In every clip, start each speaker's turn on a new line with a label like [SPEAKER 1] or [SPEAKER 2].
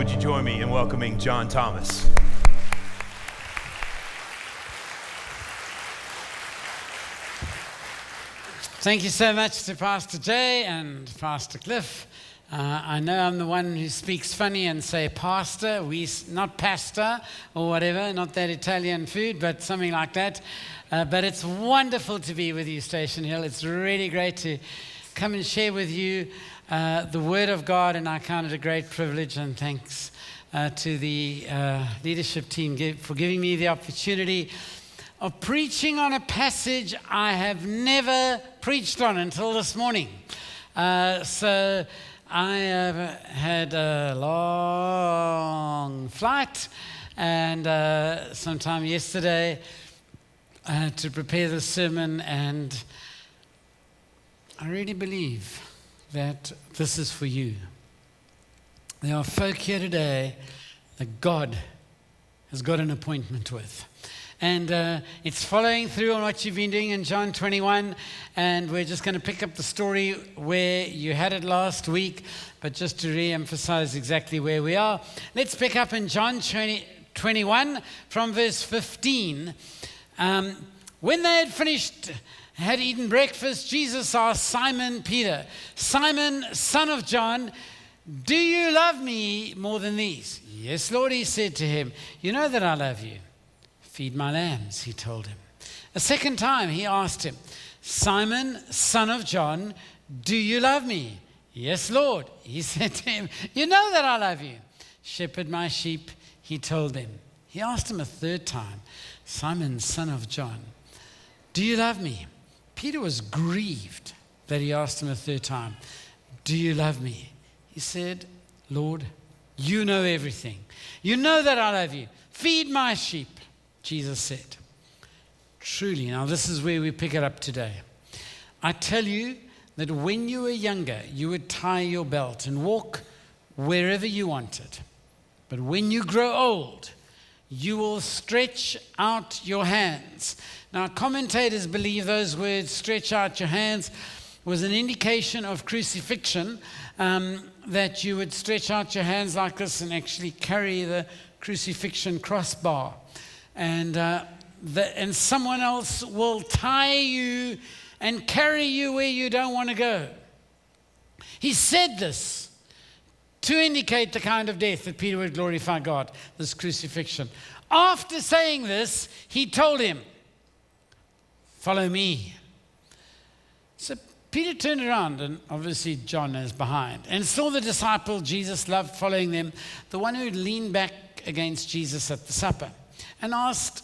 [SPEAKER 1] would you join me in welcoming John Thomas?
[SPEAKER 2] Thank you so much to Pastor Jay and Pastor Cliff. I know I'm the one who speaks funny and say pastor, not pasta or whatever, not that Italian food, but something like that. But it's wonderful to be with you, Station Hill. It's really great to come and share with you the Word of God, and I count it a great privilege, and thanks to the leadership team for giving me the opportunity of preaching on a passage I have never preached on until this morning. So I had a long flight, and sometime yesterday to prepare the sermon, and I really believe that this is for you. There are folk here today that God has got an appointment with. And it's following through on what you've been doing in John 21. And we're just going to pick up the story where you had it last week. But just to re-emphasize exactly where we are, let's pick up in John 21 from verse 15. When they had eaten breakfast, Jesus asked Simon Peter, "Simon, son of John, do you love me more than these?" "Yes, Lord," he said to him. "You know that I love you. Feed my lambs," he told him. A second time he asked him, "Simon, son of John, do you love me?" "Yes, Lord," he said to him. "You know that I love you. Shepherd my sheep," he told him. He asked him a third time, "Simon, son of John, do you love me?" Peter was grieved that he asked him a third time, "Do you love me?" He said, "Lord, you know everything. You know that I love you. Feed my sheep." Jesus said, "Truly," now this is where we pick it up today, "I tell you that when you were younger, you would tie your belt and walk wherever you wanted. But when you grow old, you will stretch out your hands." Now, commentators believe those words, "stretch out your hands," was an indication of crucifixion, that you would stretch out your hands like this and actually carry the crucifixion crossbar. And someone else will tie you and carry you where you don't want to go. He said this to indicate the kind of death that Peter would glorify God, this crucifixion. After saying this, he told him, "Follow me." So Peter turned around, and obviously John is behind, and saw the disciple Jesus loved following them, the one who leaned back against Jesus at the supper, and asked,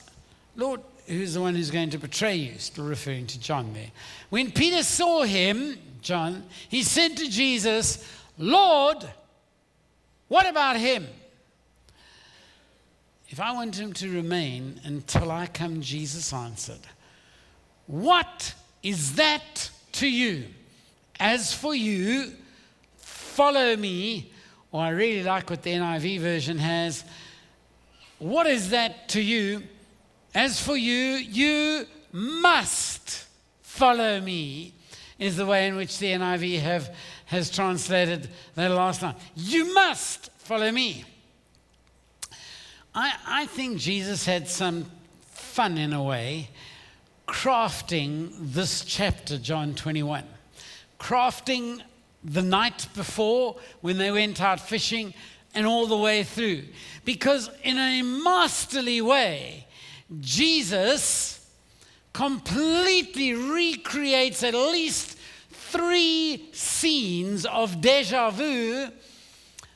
[SPEAKER 2] "Lord, who's the one who's going to betray you?" Still referring to John there. When Peter saw him, John, he said to Jesus, "Lord, what about him?" "If I want him to remain until I come," Jesus answered, "what is that to you? As for you, follow me." Or I really like what the NIV version has. "What is that to you? As for you, you must follow me," is the way in which the NIV has translated that last line. You must follow me. I think Jesus had some fun in a way crafting this chapter, John 21. Crafting the night before when they went out fishing and all the way through. Because in a masterly way, Jesus completely recreates at least 3 scenes of deja vu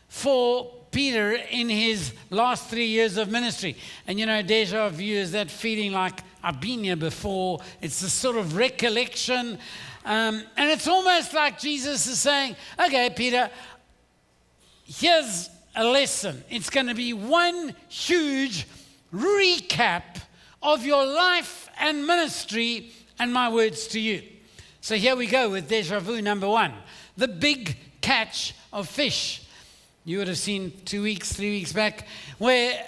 [SPEAKER 2] for Peter in his last 3 years of ministry. And you know, deja vu is that feeling like I've been here before. It's a sort of recollection. And it's almost like Jesus is saying, "Okay, Peter, here's a lesson. It's going to be one huge recap of your life and ministry and my words to you." So here we go with deja vu number 1, the big catch of fish. You would have seen 3 weeks back, where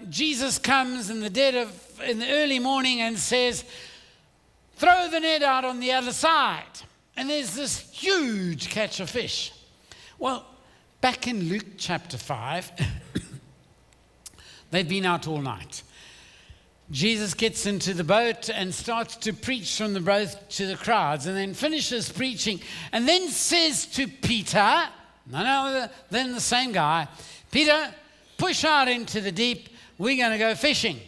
[SPEAKER 2] Jesus comes in the early morning and says, "Throw the net out on the other side." And there's this huge catch of fish. Well, Back in Luke chapter 5, they've been out all night. Jesus gets into the boat and starts to preach from the boat to the crowds, and then finishes preaching, and then says to Peter, then the same guy, Peter, push out into the deep, we're going to go fishing.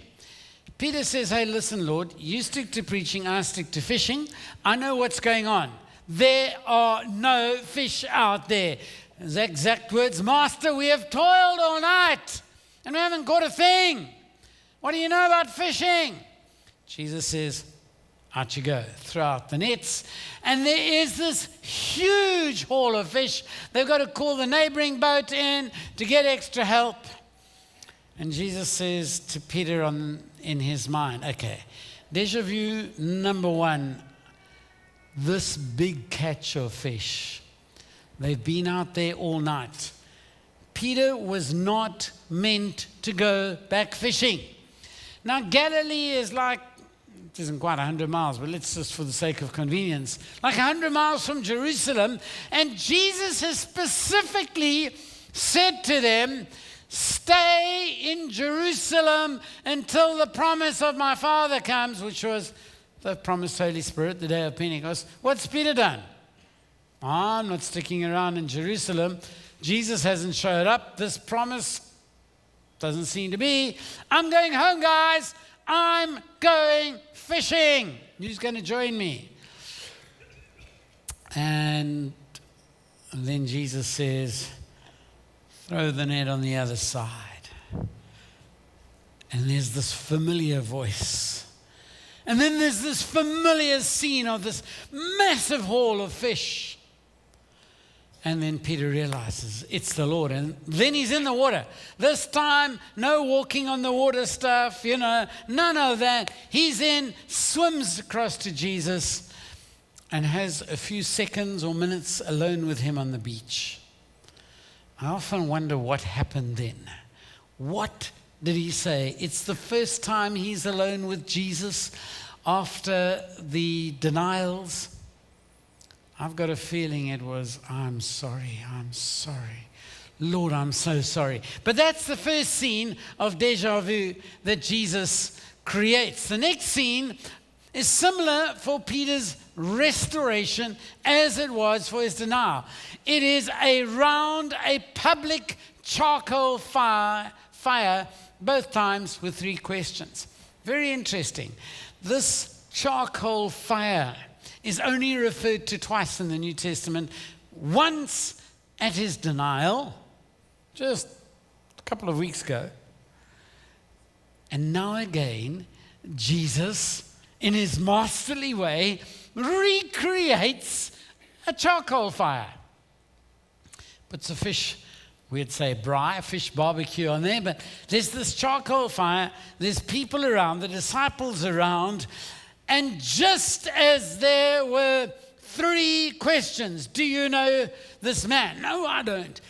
[SPEAKER 2] Peter says, hey, listen, Lord, you stick to preaching, I stick to fishing. I know what's going on. There are no fish out there. His exact words, Master, we have toiled all night and we haven't caught a thing. What do you know about fishing? Jesus says, out you go. Throw out the nets. And there is this huge haul of fish. They've got to call the neighboring boat in to get extra help. And Jesus says to Peter in his mind, okay, déjà vu number one, this big catch of fish. They've been out there all night. Peter was not meant to go back fishing. Now, Galilee is like, it isn't quite 100 miles, but let's just for the sake of convenience, like 100 miles from Jerusalem. And Jesus has specifically said to them, stay in Jerusalem until the promise of my Father comes, which was the promised Holy Spirit, the day of Pentecost. What's Peter done? I'm not sticking around in Jerusalem. Jesus hasn't showed up. This promise doesn't seem to be. I'm going home, guys. I'm going fishing. Who's going to join me? And then Jesus says, throw the net on the other side. And there's this familiar voice. And then there's this familiar scene of this massive haul of fish. And then Peter realizes it's the Lord. And then he's in the water. This time, no walking on the water stuff, none of that. He's in, swims across to Jesus, and has a few seconds or minutes alone with him on the beach. I often wonder what happened then. What did he say? It's the first time he's alone with Jesus after the denials. I've got a feeling it was, I'm sorry. Lord, I'm so sorry. But that's the first scene of déjà vu that Jesus creates. The next scene is similar for Peter's restoration as it was for his denial. It is around a public charcoal fire, both times with 3 questions. Very interesting. This charcoal fire is only referred to twice in the New Testament. Once at his denial, just a couple of weeks ago. And now again, Jesus, in his masterly way, recreates a charcoal fire. Puts a fish, we'd say braai, a fish barbecue on there, but there's this charcoal fire, there's people around, the disciples around, and just as there were 3 questions, do you know this man? No, I don't.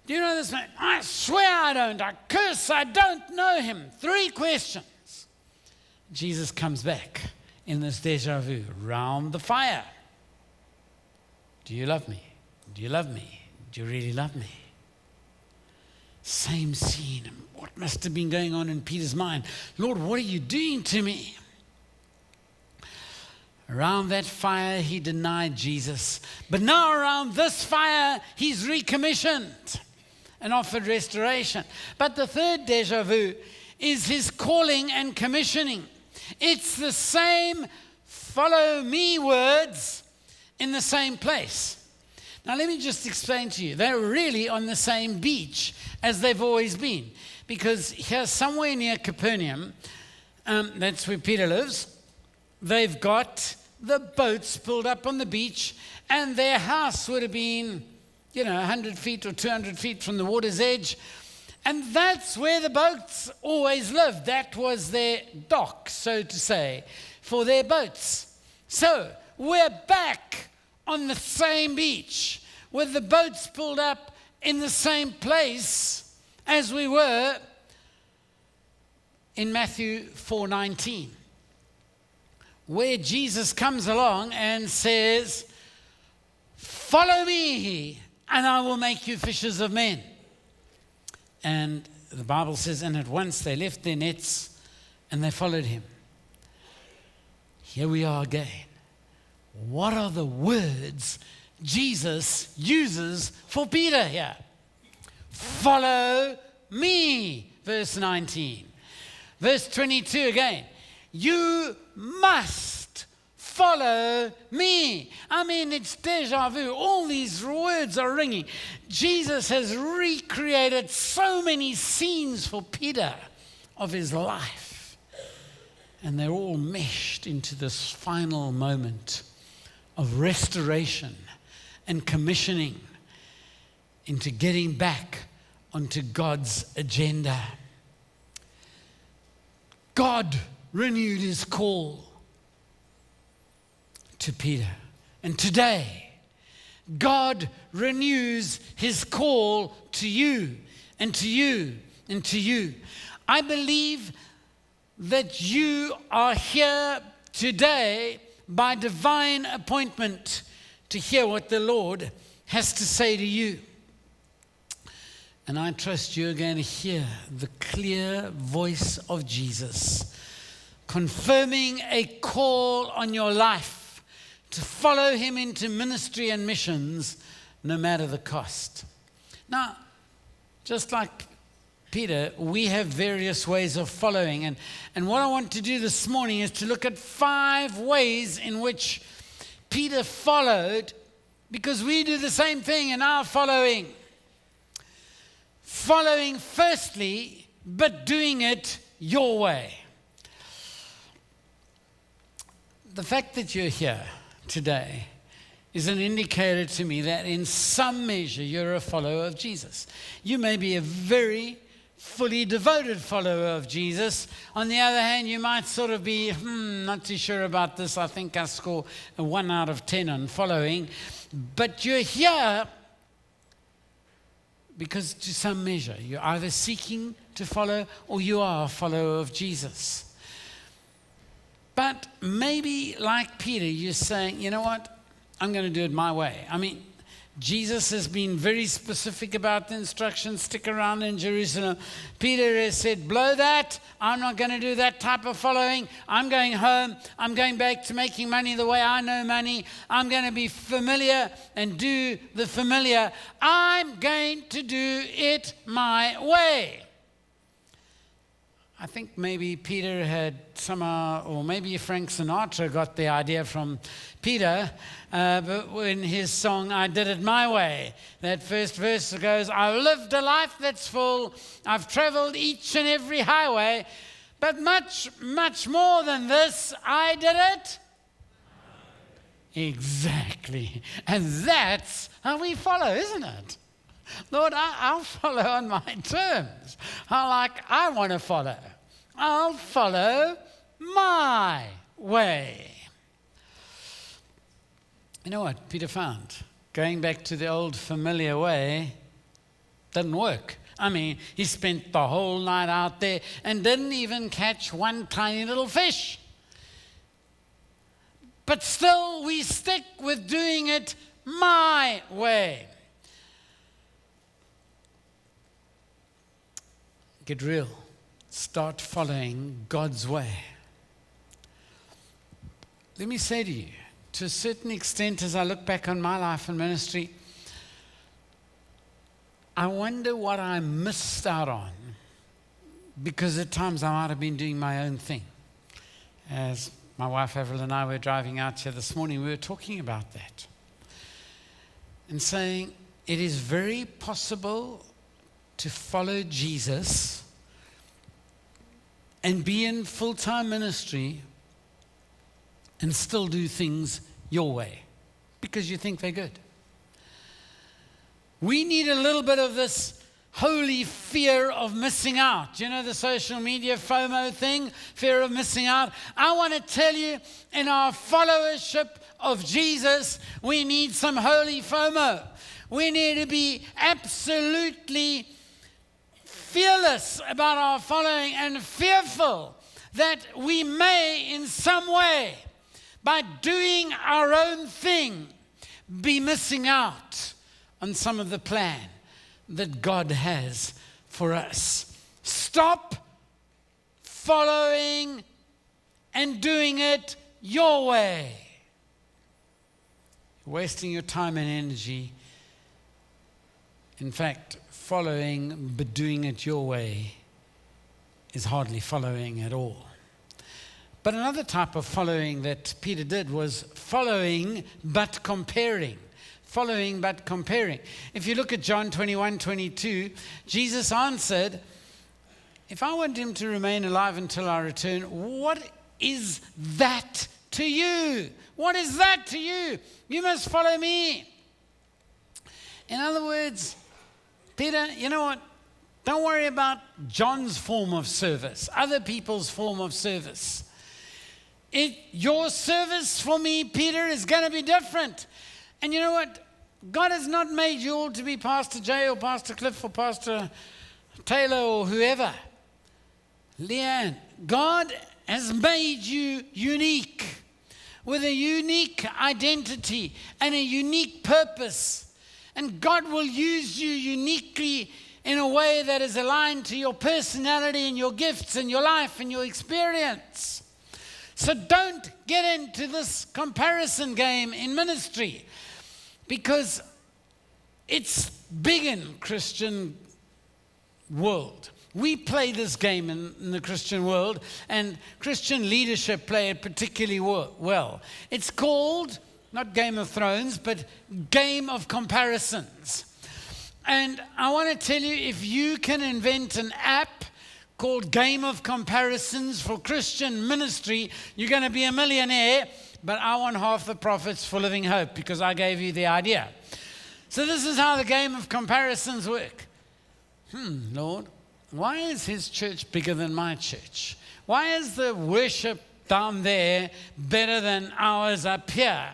[SPEAKER 2] Do you know this man? I swear I don't. I curse, I don't know him. 3 questions. Jesus comes back in this déjà vu, round the fire. Do you love me? Do you love me? Do you really love me? Same scene. What must have been going on in Peter's mind? Lord, what are you doing to me? Around that fire, he denied Jesus. But now around this fire, he's recommissioned and offered restoration. But the third déjà vu is his calling and commissioning. It's the same follow me words in the same place. Now, let me just explain to you. They're really on the same beach as they've always been. Because here, somewhere near Capernaum, that's where Peter lives, they've got the boats pulled up on the beach, and their house would have been, 100 feet or 200 feet from the water's edge. And that's where the boats always lived. That was their dock, so to say, for their boats. So we're back on the same beach with the boats pulled up in the same place as we were in Matthew 4:19, where Jesus comes along and says, follow me, and I will make you fishers of men. And the Bible says, and at once they left their nets and they followed him. Here we are again. What are the words Jesus uses for Peter here? Follow me, verse 19. Verse 22 again. You must follow me. I mean, it's deja vu. All these words are ringing. Jesus has recreated so many scenes for Peter of his life. And they're all meshed into this final moment of restoration and commissioning into getting back onto God's agenda. God renewed his call to Peter. And today, God renews his call to you and to you and to you. I believe that you are here today by divine appointment to hear what the Lord has to say to you. And I trust you're going to hear the clear voice of Jesus, confirming a call on your life to follow him into ministry and missions, no matter the cost. Now, just like Peter, we have various ways of following. And what I want to do this morning is to look at 5 ways in which Peter followed, because we do the same thing in our following. Following firstly, but doing it your way. The fact that you're here today is an indicator to me that in some measure you're a follower of Jesus. You may be a very fully devoted follower of Jesus. On the other hand, you might sort of be, not too sure about this. I think I score a 1 out of 10 on following. But you're here because to some measure, you're either seeking to follow or you are a follower of Jesus. But maybe like Peter, you're saying, you know what? I'm going to do it my way. I mean, Jesus has been very specific about the instructions, stick around in Jerusalem. Peter has said, blow that. I'm not going to do that type of following. I'm going home. I'm going back to making money the way I know money. I'm going to be familiar and do the familiar. I'm going to do it my way. I think maybe Peter had somehow, or maybe Frank Sinatra got the idea from Peter, but in his song, I Did It My Way, that first verse goes, I've lived a life that's full, I've traveled each and every highway, but much, much more than this, I did it. Exactly. And that's how we follow, isn't it? Lord, I'll follow on my terms. I want to follow. I'll follow my way. You know what Peter found? Going back to the old familiar way didn't work. I mean, he spent the whole night out there and didn't even catch one tiny little fish. But still, we stick with doing it my way. Get real. Start following God's way. Let me say to you, to a certain extent, as I look back on my life and ministry, I wonder what I missed out on, because at times I might have been doing my own thing. As my wife Avril and I were driving out here this morning, we were talking about that and saying it is very possible to follow Jesus and be in full-time ministry and still do things your way because you think they're good. We need a little bit of this holy fear of missing out. You know, the social media FOMO thing, fear of missing out. I want to tell you, in our followership of Jesus, we need some holy FOMO. We need to be absolutely fearless about our following and fearful that we may in some way, by doing our own thing, be missing out on some of the plan that God has for us. Stop following and doing it your way. You're wasting your time and energy. In fact, following but doing it your way is hardly following at all. But another type of following that Peter did was following but comparing. Following but comparing. If you look at John 21:22, Jesus answered, if I want him to remain alive until I return, what is that to you? What is that to you? You must follow me. In other words, Peter, you know what? Don't worry about John's form of service, other people's form of service. Your service for me, Peter, is going to be different. And you know what? God has not made you all to be Pastor Jay or Pastor Cliff or Pastor Taylor or whoever. Leanne, God has made you unique with a unique identity and a unique purpose. And God will use you uniquely in a way that is aligned to your personality and your gifts and your life and your experience. So don't get into this comparison game in ministry, because it's big in Christian world. We play this game in the Christian world, and Christian leadership play it particularly well. It's called, not Game of Thrones, but Game of Comparisons. And I want to tell you, if you can invent an app called Game of Comparisons for Christian ministry, you're going to be a millionaire, but I want half the profits for Living Hope because I gave you the idea. So this is how the Game of Comparisons work. Lord, why is his church bigger than my church? Why is the worship down there better than ours up here?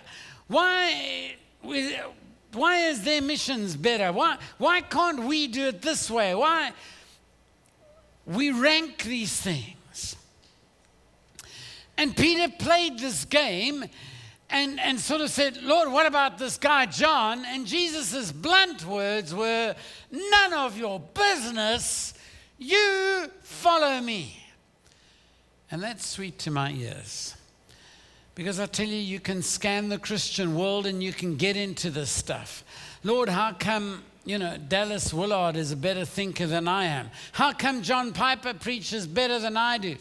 [SPEAKER 2] Why is their missions better? Why can't we do it this way? Why? We rank these things. And Peter played this game and sort of said, Lord, what about this guy John? And Jesus' blunt words were, none of your business, you follow me. And that's sweet to my ears. Because I tell you, you can scan the Christian world and you can get into this stuff. Lord, how come, Dallas Willard is a better thinker than I am? How come John Piper preaches better than I do?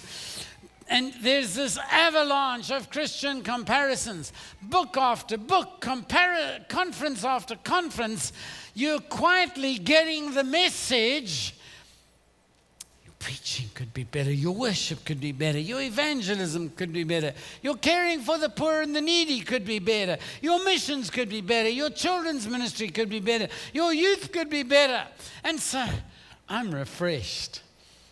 [SPEAKER 2] And there's this avalanche of Christian comparisons. Book after book, conference after conference, you're quietly getting the message. Your preaching could be better. Your worship could be better. Your evangelism could be better. Your caring for the poor and the needy could be better. Your missions could be better. Your children's ministry could be better. Your youth could be better. And so I'm refreshed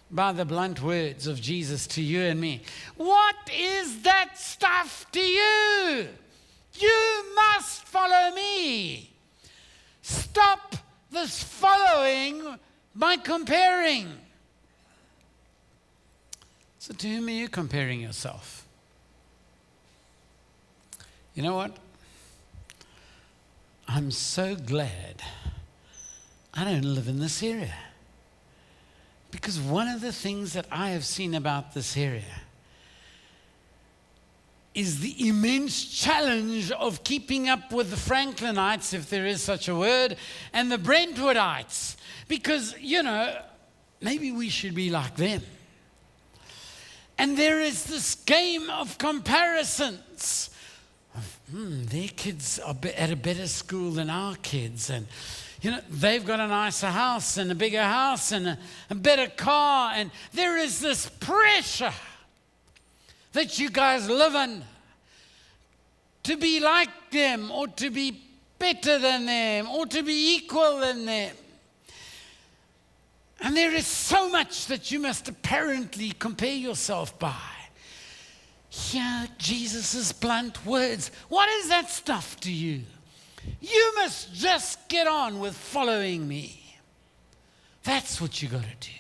[SPEAKER 2] by the blunt words of Jesus to you and me. What is that stuff to you? You must follow me. Stop this following by comparing. So to whom are you comparing yourself? You know what? I'm so glad I don't live in this area. Because one of the things that I have seen about this area is the immense challenge of keeping up with the Franklinites, if there is such a word, and the Brentwoodites. Because, maybe we should be like them. And there is this game of comparisons. Their kids are at a better school than our kids, and they've got a nicer house and a bigger house and a better car. And there is this pressure that you guys live in to be like them or to be better than them or to be equal than them. And there is so much that you must apparently compare yourself by. Hear Jesus' blunt words. What is that stuff to you? You must just get on with following me. That's what you got to do.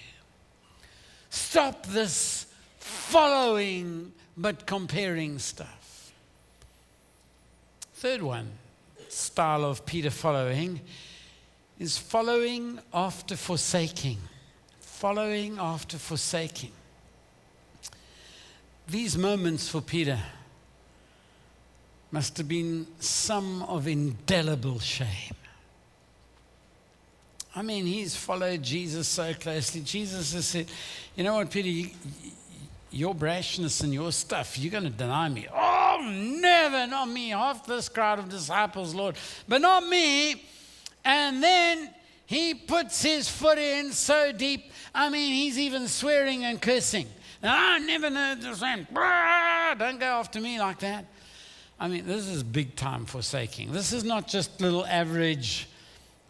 [SPEAKER 2] Stop this following but comparing stuff. Third one, style of Peter following, is following after forsaking. Following after forsaking. These moments for Peter must have been some of indelible shame. I mean, he's followed Jesus so closely. Jesus has said, you know what, Peter, your brashness and your stuff, you're going to deny me. Oh, never, not me. Half this crowd of disciples, Lord, but not me. And then he puts his foot in so deep. I mean, he's even swearing and cursing. And I never know the same. Don't go after me like that. I mean, this is big time forsaking. This is not just little average.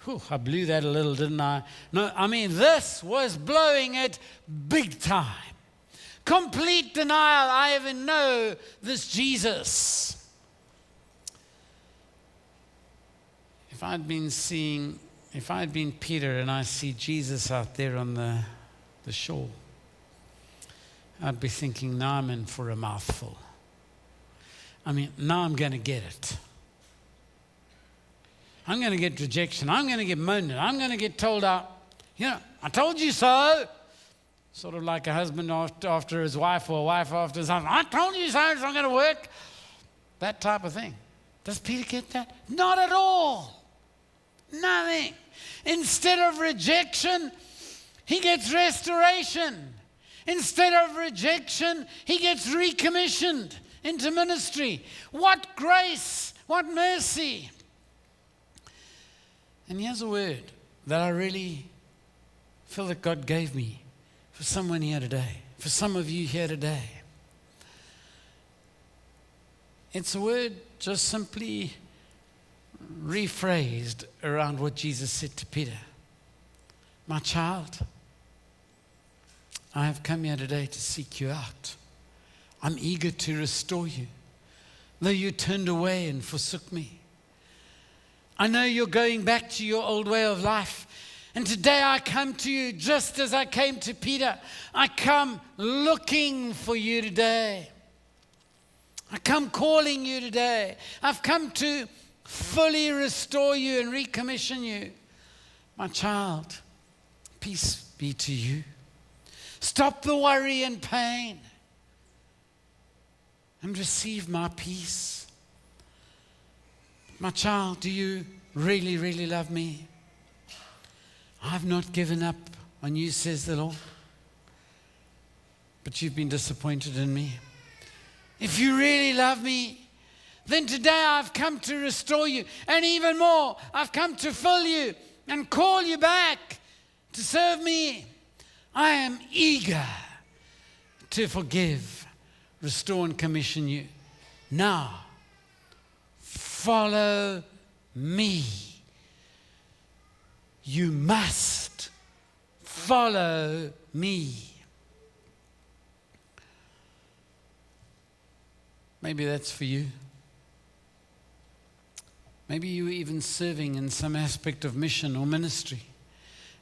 [SPEAKER 2] Whew, I blew that a little, didn't I? No, I mean, this was blowing it big time. Complete denial. I even know this Jesus. If I'd been Peter and I see Jesus out there on the shore, I'd be thinking, now I'm in for a mouthful. I mean, now I'm going to get it. I'm going to get rejection. I'm going to get moaned at. I'm going to get told out, I told you so. Sort of like a husband after his wife or a wife after his husband. I told you so, it's not going to work. That type of thing. Does Peter get that? Not at all. Nothing. Instead of rejection, he gets restoration. Instead of rejection, he gets recommissioned into ministry. What grace, what mercy. And here's a word that I really feel that God gave me for someone here today, for some of you here today. It's a word just simply rephrased around what Jesus said to Peter. My child, I have come here today to seek you out. I'm eager to restore you, though you turned away and forsook me. I know you're going back to your old way of life. And today I come to you just as I came to Peter. I come looking for you today. I come calling you today. I've come to fully restore you and recommission you. My child, peace be to you. Stop the worry and pain and receive my peace. My child, do you really, really love me? I've not given up on you, says the Lord. But you've been disappointed in me. If you really love me, then today I've come to restore you. And even more, I've come to fill you and call you back to serve me. I am eager to forgive, restore, and commission you. Now, follow me. You must follow me. Maybe that's for you. Maybe you're even serving in some aspect of mission or ministry.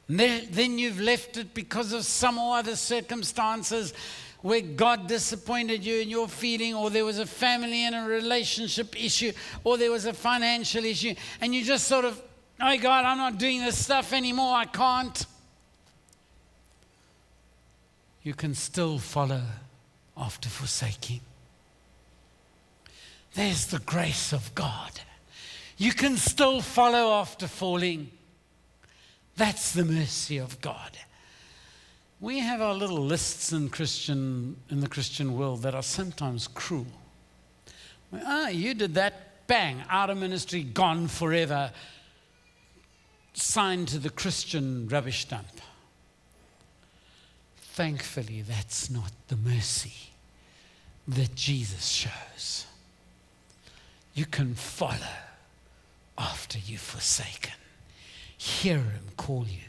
[SPEAKER 2] Then you've left it because of some or other circumstances where God disappointed you in your feeling, or there was a family and a relationship issue, or there was a financial issue, and you just sort of, oh God, I'm not doing this stuff anymore, I can't. You can still follow after forsaking. There's the grace of God. You can still follow after falling. That's the mercy of God. We have our little lists in the Christian world that are sometimes cruel. You did that, bang, out of ministry, gone forever, signed to the Christian rubbish dump. Thankfully, that's not the mercy that Jesus shows. You can follow after you've forsaken. Hear him call you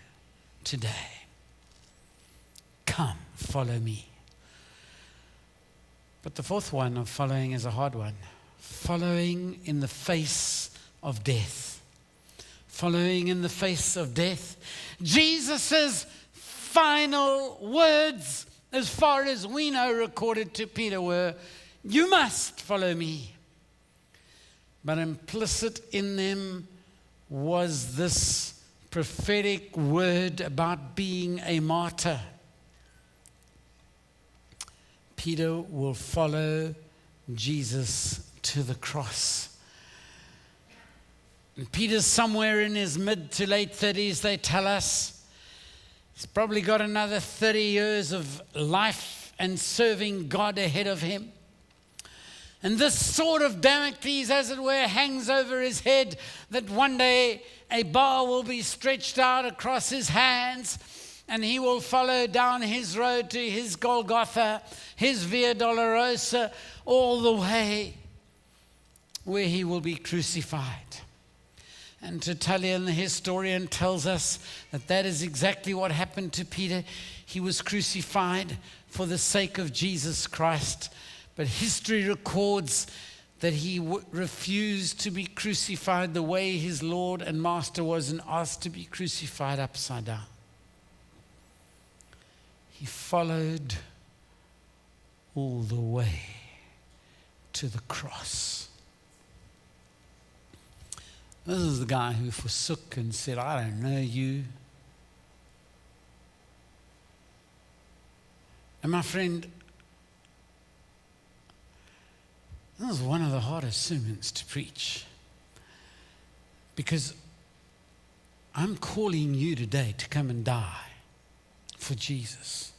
[SPEAKER 2] today. Come, follow me. But the fourth one of following is a hard one. Following in the face of death. Following in the face of death. Jesus' final words, as far as we know, recorded to Peter were, you must follow me. But implicit in them was this prophetic word about being a martyr. Peter will follow Jesus to the cross. And Peter's somewhere in his mid to late 30s, they tell us. He's probably got another 30 years of life and serving God ahead of him. And this sword of Damocles, as it were, hangs over his head, that one day a bar will be stretched out across his hands, and he will follow down his road to his Golgotha, his Via Dolorosa, all the way where he will be crucified. And Tertullian, the historian, tells us that that is exactly what happened to Peter. He was crucified for the sake of Jesus Christ. But history records that he refused to be crucified the way his Lord and Master was, and asked to be crucified upside down. He followed all the way to the cross. This is the guy who forsook and said, "I don't know you." And my friend, this is one of the hardest sermons to preach, because I'm calling you today to come and die for Jesus.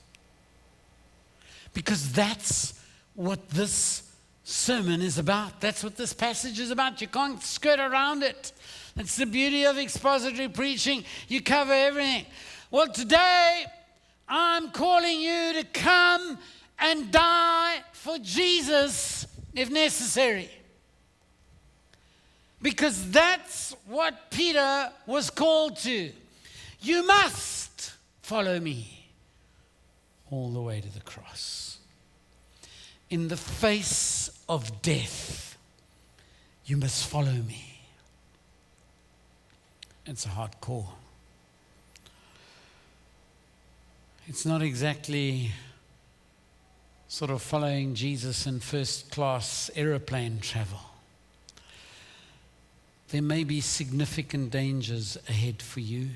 [SPEAKER 2] Because that's what this sermon is about. That's what this passage is about. You can't skirt around it. It's the beauty of expository preaching. You cover everything. Well, today I'm calling you to come and die for Jesus if necessary. Because that's what Peter was called to. You must follow me all the way to the cross. In the face of death, you must follow me. It's a hard call. It's not exactly sort of following Jesus in first class aeroplane travel. There may be significant dangers ahead for you.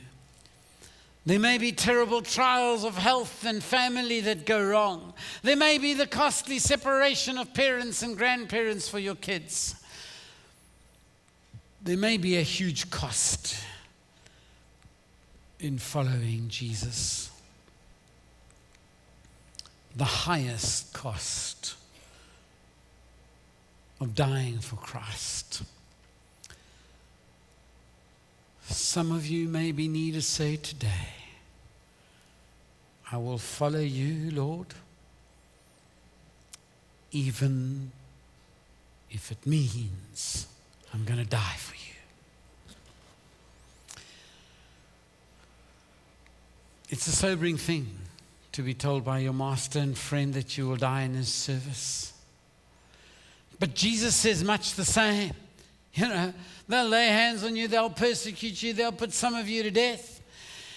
[SPEAKER 2] There may be terrible trials of health and family that go wrong. There may be the costly separation of parents and grandparents for your kids. There may be a huge cost in following Jesus. The highest cost of dying for Christ. Some of you maybe need to say today, I will follow you, Lord, even if it means I'm going to die for you. It's a sobering thing to be told by your master and friend that you will die in his service. But Jesus says much the same. You know, they'll lay hands on you, they'll persecute you, they'll put some of you to death.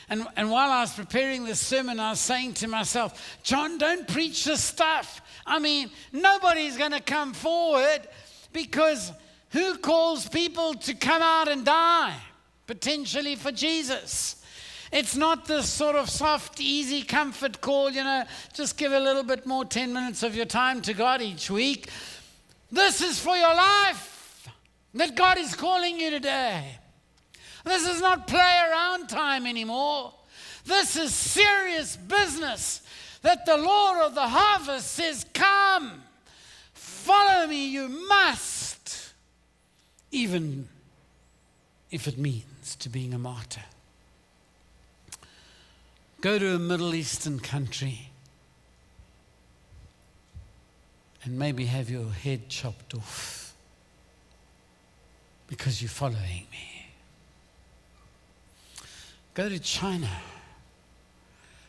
[SPEAKER 2] And while I was preparing this sermon, I was saying to myself, John, don't preach this stuff. I mean, nobody's going to come forward, because who calls people to come out and die, potentially for Jesus? It's not this sort of soft, easy comfort call, you know, just give a little bit more, 10 minutes of your time to God each week. This is for your life that God is calling you today. This is not play around time anymore. This is serious business that the Lord of the harvest says, come, follow me, you must, even if it means to being a martyr. Go to a Middle Eastern country and maybe have your head chopped off because you're following me. Go to China,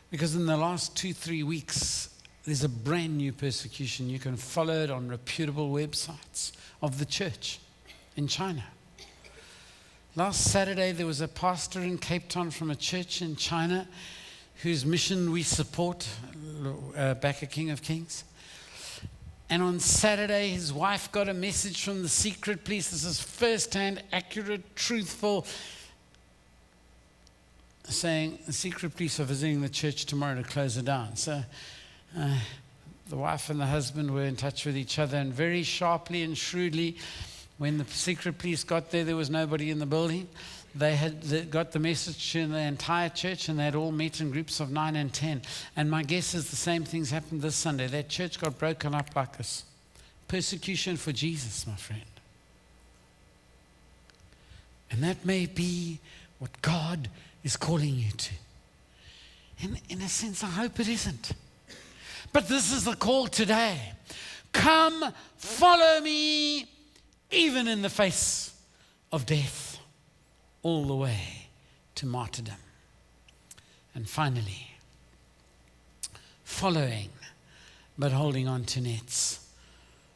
[SPEAKER 2] because in the last 2-3 weeks, there's a brand new persecution. You can follow it on reputable websites of the church in China. Last Saturday, there was a pastor in Cape Town from a church in China whose mission we support, back at King of Kings. And on Saturday, his wife got a message from the secret police. This is first-hand, accurate, truthful. saying the secret police are visiting the church tomorrow to close it down. So the wife and the husband were in touch with each other, and very sharply and shrewdly, when the secret police got there was nobody in the building. They got the message to the entire church, and they had all met in groups of 9 and 10. And my guess is the same things happened this Sunday. That church got broken up like this. Persecution for Jesus, my friend. And that may be what God is calling you to. In a sense, I hope it isn't. But this is the call today. Come, follow me, even in the face of death, all the way to martyrdom. And finally, following, but holding on to nets.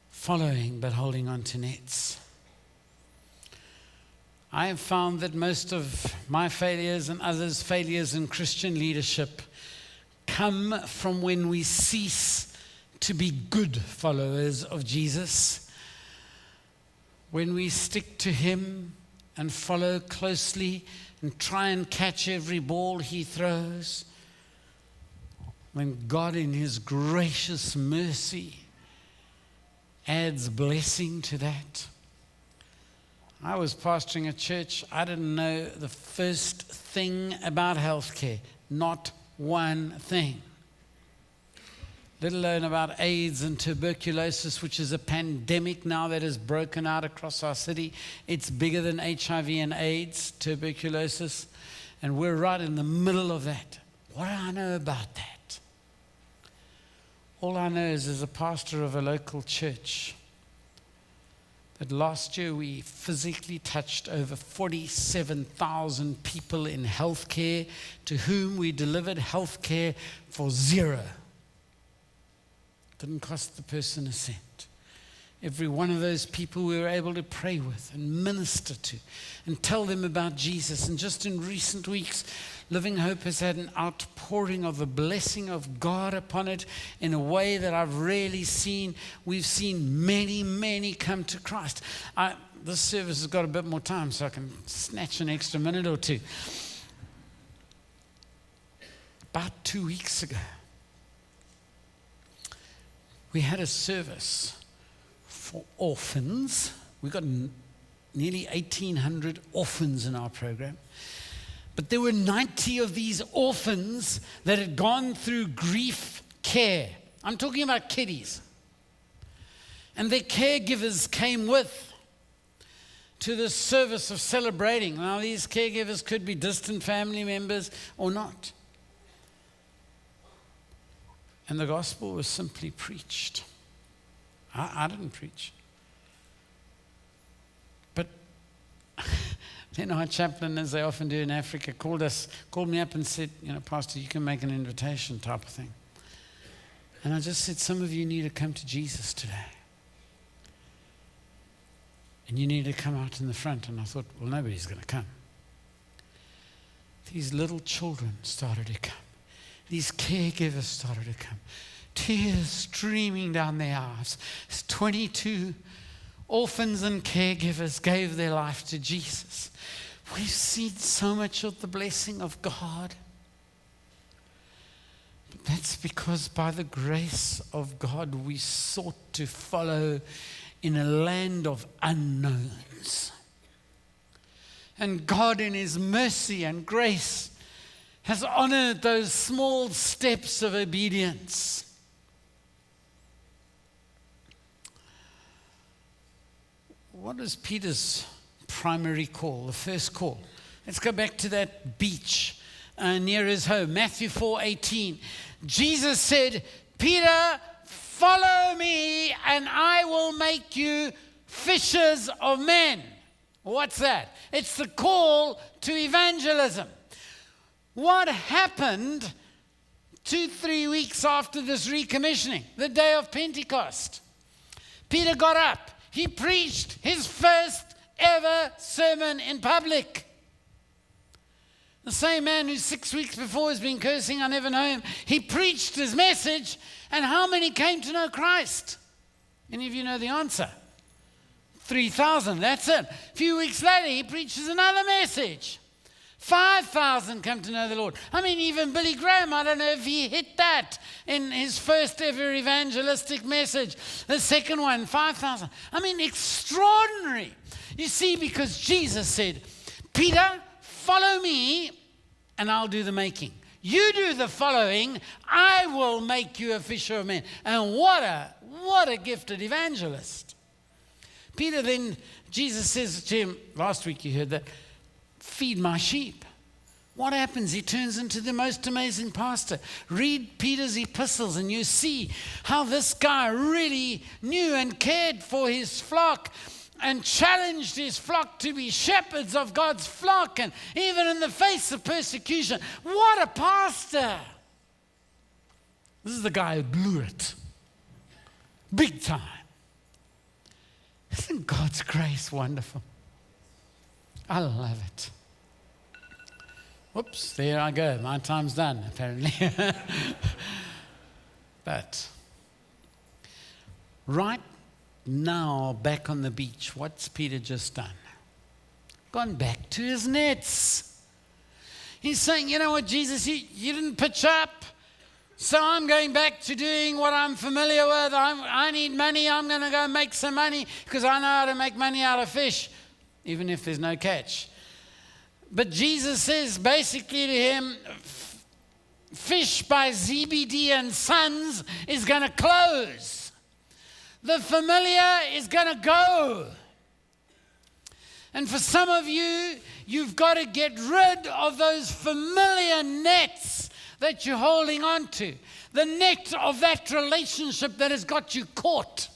[SPEAKER 2] Following, but holding on to nets. I have found that most of my failures and others' failures in Christian leadership come from when we cease to be good followers of Jesus. When we stick to Him and follow closely and try and catch every ball He throws. When God in His gracious mercy adds blessing to that. I was pastoring a church. I didn't know the first thing about healthcare. Not one thing. Let alone about AIDS and tuberculosis, which is a pandemic now that has broken out across our city. It's bigger than HIV and AIDS, tuberculosis. And we're right in the middle of that. What do I know about that? All I know is, as a pastor of a local church, that last year we physically touched over 47,000 people in healthcare, to whom we delivered healthcare for $0. Didn't cost the person a cent. Every one of those people we were able to pray with and minister to and tell them about Jesus. And just in recent weeks, Living Hope has had an outpouring of the blessing of God upon it in a way that I've rarely seen. We've seen many, many come to Christ. This service has got a bit more time, so I can snatch an extra minute or two. About 2 weeks ago, we had a service for orphans. We got nearly 1,800 orphans in our program. But there were 90 of these orphans that had gone through grief care. I'm talking about kiddies. And their caregivers came with to the service of celebrating. Now, these caregivers could be distant family members or not. And the gospel was simply preached. I didn't preach. But then our chaplain, as they often do in Africa, called me up and said, Pastor, you can make an invitation type of thing. And I just said, some of you need to come to Jesus today. And you need to come out in the front. And I thought, well, nobody's going to come. These little children started to come. These caregivers started to come. Tears streaming down their eyes. 22 orphans and caregivers gave their life to Jesus. We've seen so much of the blessing of God. But that's because by the grace of God, we sought to follow in a land of unknowns. And God, in His mercy and grace, has honored those small steps of obedience. What is Peter's primary call, the first call? Let's go back to that beach near his home, Matthew 4:18. Jesus said, Peter, follow me and I will make you fishers of men. What's that? It's the call to evangelism. What happened 2-3 weeks after this recommissioning, the day of Pentecost? Peter got up. He preached his first ever sermon in public. The same man who 6 weeks before has been cursing, I never know him. He preached his message, and how many came to know Christ? Any of you know the answer? 3,000, that's it. A few weeks later, he preaches another message. 5,000 come to know the Lord. I mean, even Billy Graham, I don't know if he hit that in his first ever evangelistic message. The second one, 5,000. I mean, extraordinary. You see, because Jesus said, Peter, follow me and I'll do the making. You do the following, I will make you a fisher of men. And what a gifted evangelist. Peter then, Jesus says to him, last week you heard that, feed my sheep. What happens? He turns into the most amazing pastor. Read Peter's epistles and you see how this guy really knew and cared for his flock and challenged his flock to be shepherds of God's flock, and even in the face of persecution. What a pastor! This is the guy who blew it. Big time. Isn't God's grace wonderful? I love it. Whoops, there I go. My time's done, apparently. But right now, back on the beach, what's Peter just done? Gone back to his nets. He's saying, you know what, Jesus, you didn't pitch up, so I'm going back to doing what I'm familiar with. I need money. I'm going to go make some money because I know how to make money out of fish, even if there's no catch. But Jesus says basically to him, Fish by ZBD and Sons is going to close. The familiar is going to go. And for some of you, you've got to get rid of those familiar nets that you're holding on to. The net of that relationship that has got you caught.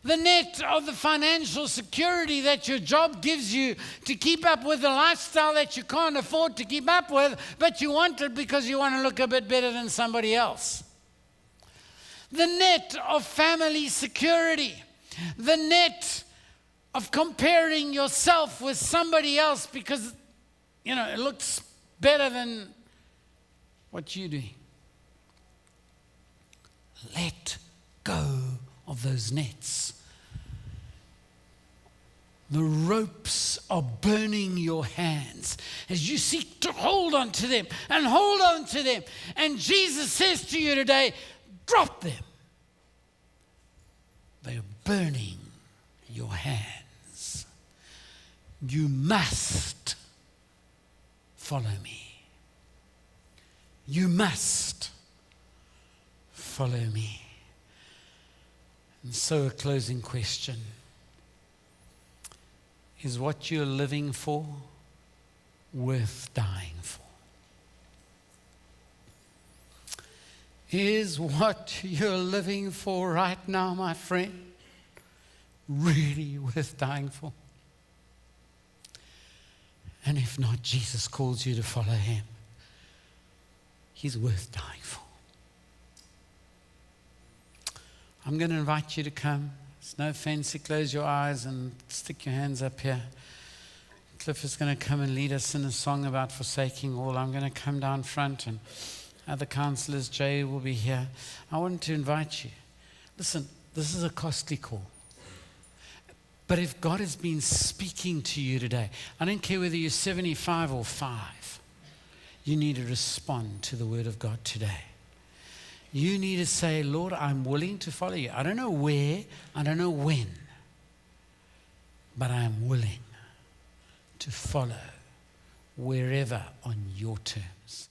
[SPEAKER 2] The net of the financial security that your job gives you to keep up with the lifestyle that you can't afford to keep up with, but you want it because you want to look a bit better than somebody else. The net of family security. The net of comparing yourself with somebody else because, it looks better than what you're doing. Let go of those nets. The ropes are burning your hands as you seek to hold on to them and hold on to them. And Jesus says to you today, drop them. They are burning your hands. You must follow me. You must follow me. And so a closing question. Is what you're living for worth dying for? Is what you're living for right now, my friend, really worth dying for? And if not, Jesus calls you to follow him. He's worth dying for. I'm going to invite you to come. It's no fancy, close your eyes and stick your hands up here. Cliff is going to come and lead us in a song about forsaking all. I'm going to come down front and other counselors, Jay will be here. I want to invite you. Listen, this is a costly call. But if God has been speaking to you today, I don't care whether you're 75 or 5, you need to respond to the word of God today. You need to say, Lord, I'm willing to follow you. I don't know where, I don't know when, but I am willing to follow wherever on your terms.